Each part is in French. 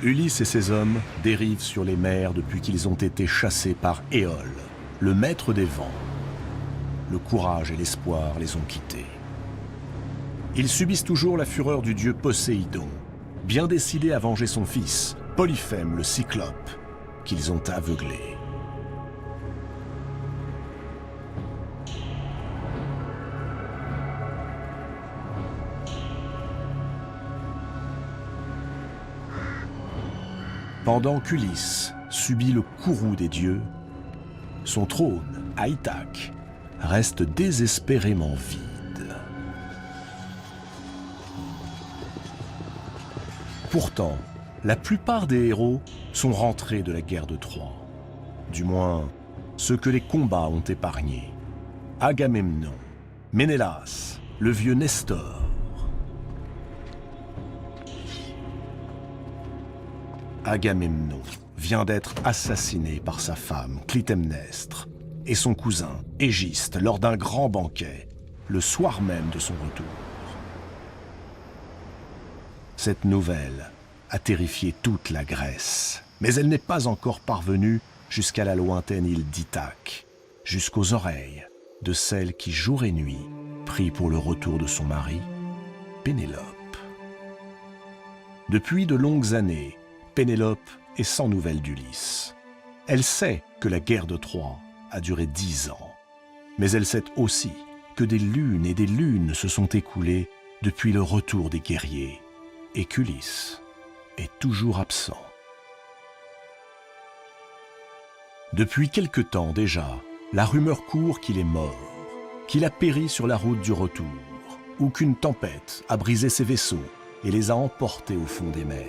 Ulysse et ses hommes dérivent sur les mers depuis qu'ils ont été chassés par Éole, le maître des vents. Le courage et l'espoir les ont quittés. Ils subissent toujours la fureur du dieu Poséidon, bien décidé à venger son fils, Polyphème le Cyclope, qu'ils ont aveuglé. Pendant qu'Ulysse subit le courroux des dieux, son trône, à Ithaque, reste désespérément vide. Pourtant, la plupart des héros sont rentrés de la guerre de Troie. Du moins, ceux que les combats ont épargnés. Agamemnon, Ménélas, le vieux Nestor. Agamemnon vient d'être assassiné par sa femme, Clytemnestre, et son cousin, Égiste, lors d'un grand banquet, le soir même de son retour. Cette nouvelle a terrifié toute la Grèce, mais elle n'est pas encore parvenue jusqu'à la lointaine île d'Ithaque, jusqu'aux oreilles de celle qui, jour et nuit, prie pour le retour de son mari, Pénélope. Depuis de longues années, Pénélope est sans nouvelles d'Ulysse. Elle sait que la guerre de Troie a duré 10 ans, mais elle sait aussi que des lunes et des lunes se sont écoulées depuis le retour des guerriers et qu'Ulysse est toujours absent. Depuis quelque temps déjà, la rumeur court qu'il est mort, qu'il a péri sur la route du retour, ou qu'une tempête a brisé ses vaisseaux et les a emportés au fond des mers.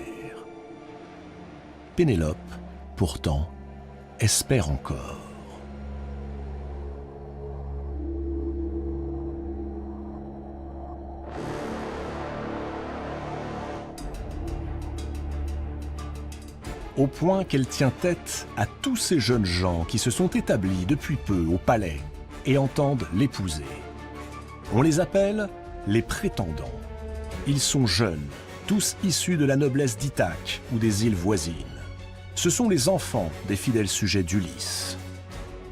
Pénélope, pourtant, espère encore. Au point qu'elle tient tête à tous ces jeunes gens qui se sont établis depuis peu au palais et entendent l'épouser. On les appelle les prétendants. Ils sont jeunes, tous issus de la noblesse d'Ithaque ou des îles voisines. Ce sont les enfants des fidèles sujets d'Ulysse.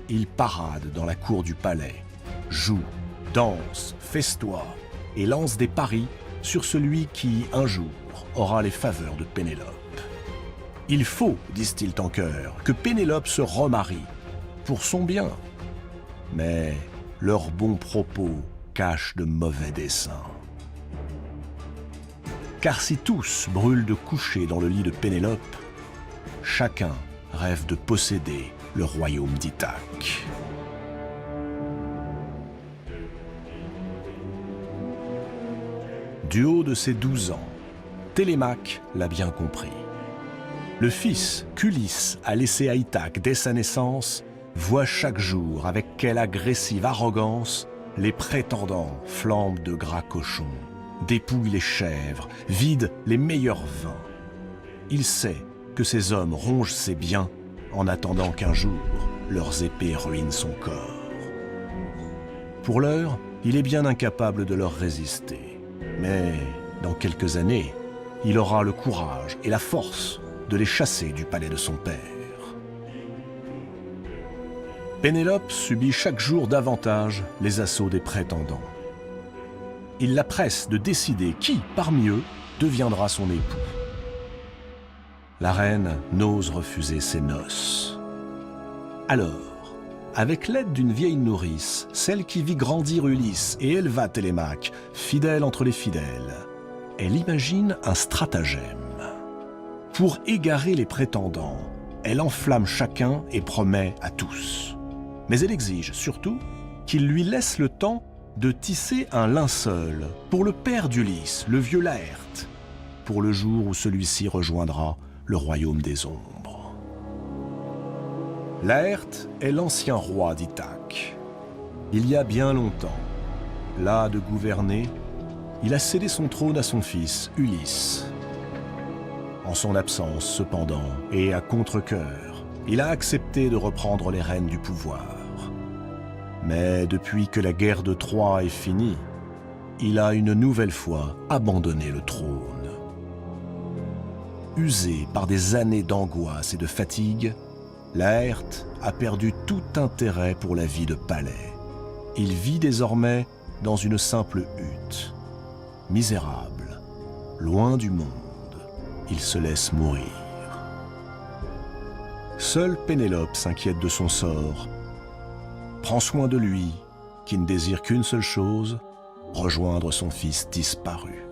Ils paradent dans la cour du palais, jouent, dansent, festoient et lancent des paris sur celui qui, un jour, aura les faveurs de Pénélope. Il faut, disent-ils en chœur, que Pénélope se remarie, pour son bien. Mais leurs bons propos cachent de mauvais desseins. Car si tous brûlent de coucher dans le lit de Pénélope, chacun rêve de posséder le royaume d'Ithaque. Du haut de ses 12 ans, Télémaque l'a bien compris. Le fils qu'Ulysse a laissé à Ithaque dès sa naissance voit chaque jour avec quelle agressive arrogance les prétendants flambent de gras cochons, dépouillent les chèvres, vident les meilleurs vins. Il sait que ces hommes rongent ses biens en attendant qu'un jour leurs épées ruinent son corps. Pour l'heure, il est bien incapable de leur résister. Mais dans quelques années, il aura le courage et la force de les chasser du palais de son père. Pénélope subit chaque jour davantage les assauts des prétendants. Il la presse de décider qui, parmi eux, deviendra son époux. La reine n'ose refuser ses noces. Alors, avec l'aide d'une vieille nourrice, celle qui vit grandir Ulysse et éleva Télémaque, fidèle entre les fidèles, elle imagine un stratagème. Pour égarer les prétendants, elle enflamme chacun et promet à tous. Mais elle exige surtout qu'il lui laisse le temps de tisser un linceul pour le père d'Ulysse, le vieux Laërte, pour le jour où celui-ci rejoindra le royaume des ombres. Laërte est l'ancien roi d'Ithaque. Il y a bien longtemps, las de gouverner, il a cédé son trône à son fils, Ulysse. En son absence, cependant, et à contre-cœur, il a accepté de reprendre les rênes du pouvoir. Mais depuis que la guerre de Troie est finie, il a une nouvelle fois abandonné le trône. usé par des années d'angoisse et de fatigue, Laërte a perdu tout intérêt pour la vie de palais. Il vit désormais dans une simple hutte. Misérable, loin du monde, il se laisse mourir. Seule Pénélope s'inquiète de son sort, prend soin de lui, qui ne désire qu'une seule chose, rejoindre son fils disparu.